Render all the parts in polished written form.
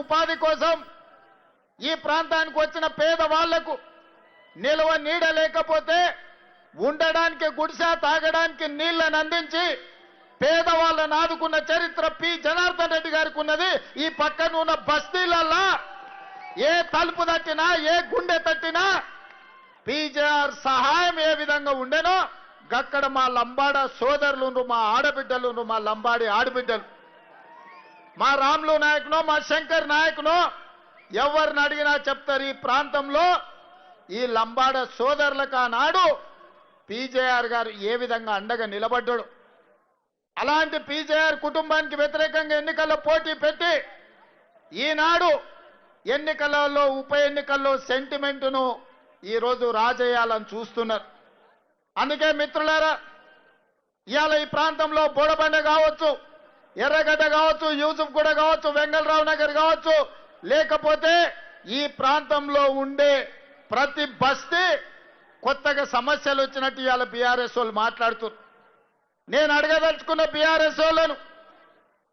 ఉపాధి కోసం ఈ ప్రాంతానికి వచ్చిన పేదవాళ్లకు నిల్వ నీడ లేకపోతే ఉండడానికి గుడిసె తాగడానికి నీళ్లను అందించి పేదవాళ్ళను ఆదుకున్న చరిత్ర పి జనార్దన్ రెడ్డి గారికి ఉన్నది. ఈ పక్కన ఉన్న బస్తీలల్లా ఏ తలుపు తట్టినా ఏ గుండె తట్టినా పీజేఆర్ సహాయం ఏ విధంగా ఉండేనో గక్కడ మా లంబాడ సోదరులు, మా ఆడబిడ్డలు, మా లంబాడి ఆడబిడ్డలు, మా రాములు నాయకునో మా శంకర్ నాయకునో ఎవరిని అడిగినా చెప్తారు. ఈ ప్రాంతంలో ఈ లంబాడ సోదరులకు ఆనాడు పీజేఆర్ గారు ఏ విధంగా అండగా నిలబడ్డాడు. అలాంటి పీజేఆర్ కుటుంబానికి వ్యతిరేకంగా ఎన్నికల్లో పోటీ పెట్టి ఈనాడు ఎన్నికలలో ఉప ఎన్నికల్లో సెంటిమెంటును ఈరోజు రాజేయాలని చూస్తున్నారు. అందుకే మిత్రులారా, ఇవాళ ఈ ప్రాంతంలో బోడబండ కావచ్చు, ఎర్రగడ్డ కావచ్చు, యూసుఫ్ కూడా కావచ్చు, వెంగళరావు నగర్ కావచ్చు, లేకపోతే ఈ ప్రాంతంలో ఉండే ప్రతి బస్తీ కొత్తగా సమస్యలు వచ్చినట్టు ఇవాళ బీఆర్ఎస్ వాళ్ళు మాట్లాడుతున్నారు. నేను అడగదలుచుకున్న బీఆర్ఎస్ వాళ్ళను,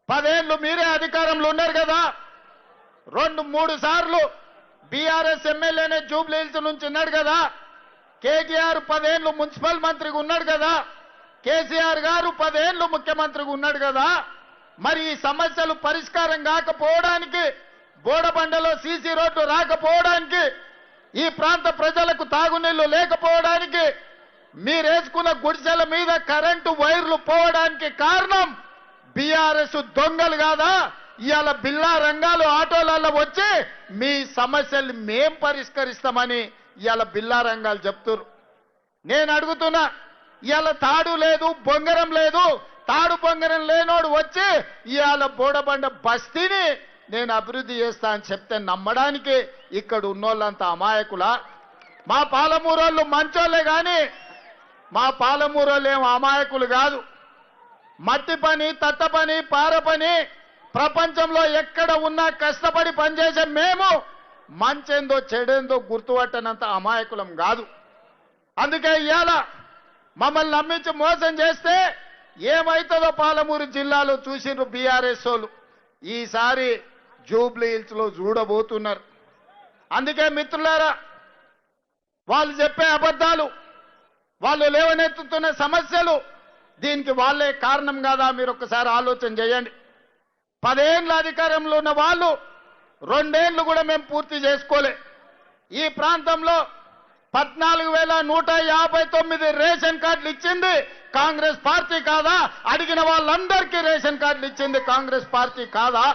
10 ఏళ్ళు మీరే అధికారంలో ఉన్నారు కదా, 2-3 సార్లు బీఆర్ఎస్ ఎమ్మెల్యేనే జూబ్లీ హిల్స్ నుంచి ఉన్నాడు కదా, కేటీఆర్ 10 ఏళ్ళు మున్సిపల్ మంత్రిగా ఉన్నాడు కదా, కేసీఆర్ గారు 10 ఏళ్ళు ముఖ్యమంత్రిగా ఉన్నాడు కదా, మరి ఈ సమస్యలు పరిష్కారం కాకపోవడానికి, బోడబండలో సీసీ రోడ్లు రాకపోవడానికి, ఈ ప్రాంత ప్రజలకు తాగునీళ్లు లేకపోవడానికి, మీరేసుకున్న గుడిసెల మీద కరెంటు వైర్లు పోవడానికి కారణం బీఆర్ఎస్ దొంగలు కాదా? ఇవాళ బిల్లా రంగాలు ఆటోలలో వచ్చి మీ సమస్యలు మేం పరిష్కరిస్తామని ఇవాళ బిల్లా రంగాలు చెప్తున్నారు. నేను అడుగుతున్నా, ఇవాళ తాడు లేదు, బొంగరం లేదు, తాడు బొంగరం లేనోడు వచ్చి ఇవాళ బోడబండ బస్తీని నేను అభివృద్ధి చేస్తా అని చెప్తే నమ్మడానికి ఇక్కడ ఉన్నోళ్ళంతా అమాయకులా? మా పాలమూరోళ్ళు మంచోళ్ళే కానీ మా పాలమూరోళ్ళు ఏం అమాయకులు కాదు. మట్టి పని, తట్ట పని, పార పని ప్రపంచంలో ఎక్కడ ఉన్నా కష్టపడి పనిచేసే మేము మంచేందో చెడేందో గుర్తుపట్టనంత అమాయకులం కాదు. అందుకే ఇవాళ మమ్మల్ని నమ్మించి మోసం చేస్తే ఏమైతుందో పాలమూరు జిల్లాలో చూసిండ్రు బీఆర్ఎస్ వాళ్ళు. ఈసారి జూబ్లీ హిల్స్ లో చూడబోతున్నారు. అందుకే మిత్రులారా, వాళ్ళు చెప్పే అబద్ధాలు, వాళ్ళు లేవనెత్తుతున్న సమస్యలు, దీనికి వాళ్ళే కారణం కాదా? మీరు ఒక్కసారి ఆలోచన చేయండి. 10 ఏళ్ళ అధికారంలో ఉన్న వాళ్ళు 2 ఏళ్ళు కూడా మేము పూర్తి చేసుకోలే. ఈ ప్రాంతంలో 14,159 రేషన్ కార్డులు ఇచ్చింది కాంగ్రెస్ పార్టీ కాదా? అడిగిన వాళ్ళందరికీ రేషన్ కార్డులు ఇచ్చింది కాంగ్రెస్ పార్టీ కాదా?